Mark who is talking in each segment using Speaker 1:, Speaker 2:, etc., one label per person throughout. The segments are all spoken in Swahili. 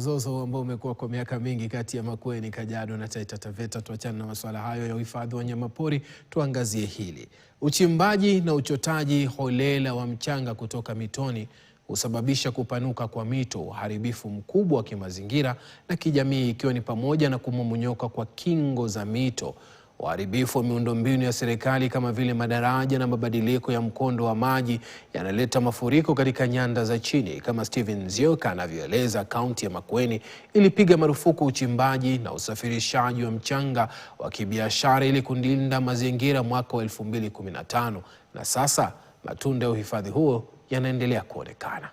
Speaker 1: Mzozo ambao umekuwa kwa miaka mingi kati ya Makueni, Kajiado na Taita Taveta. Tuachane na masuala hayo ya uhifadhi wa wanyamapori, tuangazie hili. Uchimbaji na uchotaji holela wa mchanga kutoka mitoni husababisha kupanuka kwa mito, uharibifu mkubwa wa kimazingira na kijamii, ikiwa ni pamoja na kumomonyoka kwa kingo za mito, uharibifu wa miundombinu ya serikali kama vile madaraja na mabadiliko ya mkondo wa maji yanaleta mafuriko katika nyanda za chini. Kama Steven Nzioka anavyoeleza, kaunti ya Makueni ilipiga marufuku uchimbaji na usafirishaji wa mchanga wa kibiashara ili kulinda mazingira mwaka wa 2015, na sasa matunda ya uhifadhi huo yanaendelea kuonekana.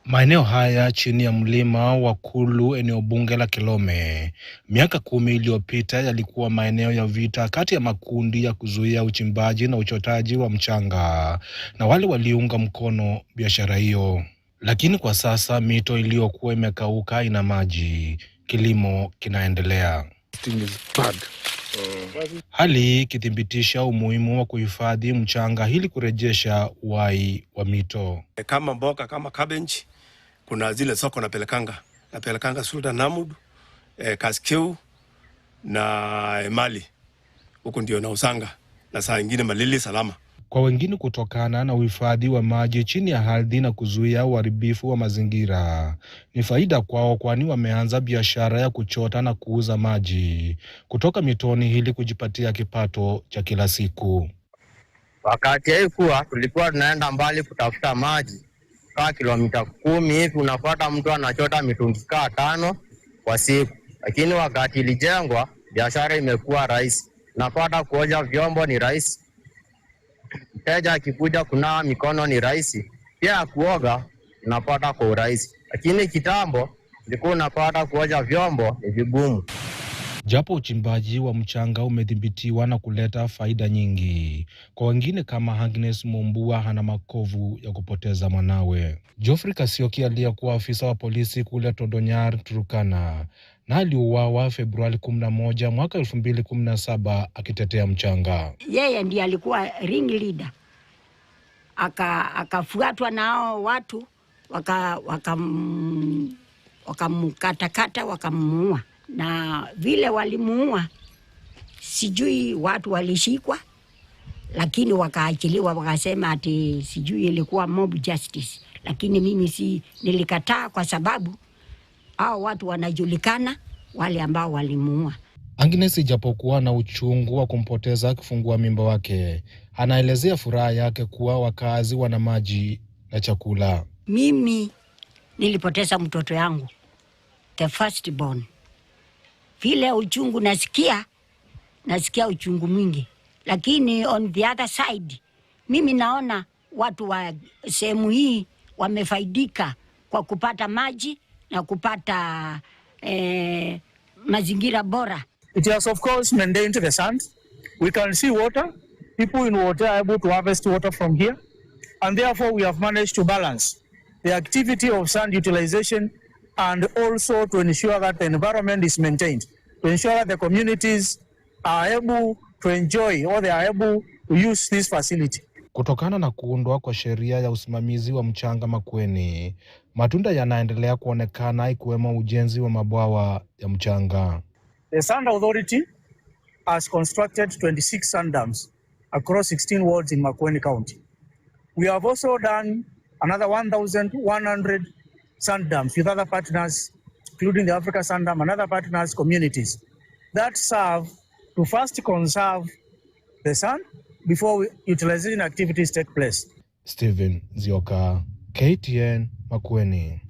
Speaker 2: Maeneo haya chini ya mlima wa Kulu, eneo bunge la Kilome, miaka 10 iliyopita yalikuwa maeneo ya vita kati ya makundi ya kuzuia uchimbaji na uchotaji wa mchanga na wale waliunga mkono biashara hiyo. Lakini kwa sasa mito iliyokuwa imekauka ina maji, kilimo kinaendelea. Hali ikithibitisha umuhimu wa kuhifadhi mchanga ili kurejesha uhai wa mito.
Speaker 3: Kama mboga kama cabbage, kuna zile soko napelekanga Sultan Namud, Kaskeu na Emali. Huko ndio na usanga na saa nyingine Malili Salama.
Speaker 2: Kwa wengine, kutokana na uhifadhi wa maji chini ya ardhi na kuzuia uharibifu wa mazingira ni faida kwao, kwani wameanza biashara ya kuchota na kuuza maji kutoka mitoni ili kujipatia kipato cha kila siku.
Speaker 4: Wakati haikuwa tulikuwa tunaenda mbali kutafuta maji kama kilomita 10 hivi, unapata mtu anachota mitungi 5 kwa siku. Lakini wakati ilijengwa, biashara imekuwa rahisi. Napata kuoja vyombo ni rahisi. Mteja akikuja kunawa mikono ni rahisi. Pia kuoga unapata kwa urahisi. Lakini kitambo ilikuwa unapata kuoja vyombo ni vigumu.
Speaker 2: Japo uchimbaji wa mchanga umedhibitiwa na kuleta faida nyingi, kwa wengine kama Agnes Mumbua hana makovu ya kupoteza mwanawe. Geoffrey Kasioki aliyekuwa afisa wa polisi kule Todonyar, Turkana, na aliuawa Februari 11 mwaka 2017 akitetea mchanga.
Speaker 5: Yeye ndiye alikuwa ring leader. Akafuatwa nao watu wakamkatakata wakamuua. Na vile walimuua, sijui watu walishikwa, lakini wakaachiliwa, wakasema ati sijui ilikuwa mob justice. Lakini mimi nilikataa, kwa sababu hao watu wanajulikana, wale ambao walimuua.
Speaker 2: Agnes, ijapokuwa na uchungu wa kumpoteza kifungua mimba wake, anaelezea furaha yake kuwa wakazi wana maji na chakula.
Speaker 5: Mimi nilipoteza mtoto yangu, the first born. Vile uchungu nasikia uchungu mwingi, lakini on the other side mimi naona watu wa sehemu hii wamefaidika kwa kupata maji na kupata mazingira bora.
Speaker 6: It has of course maintained the sand. We can see water. People in water are able to harvest water from here, and therefore we have managed to balance the activity of sand utilization and also to ensure that the environment is maintained, to ensure that the communities are able to enjoy or they are able to use this facility.
Speaker 2: Kutokana na kuundwa kwa sheria ya usimamizi wa mchanga Makueni, matunda yanaendelea kuonekana, ikiwemo ujenzi wa mabwawa ya mchanga.
Speaker 6: The Sand Authority has constructed 26 sand dams across 16 wards in Makueni County. We have also done another 1,100 sand dams with other partners, including the Africa Sand Dam and other partners communities, that serve to first conserve the sand before utilization activities take place.
Speaker 2: Steven Nzioka, KTN, Makueni.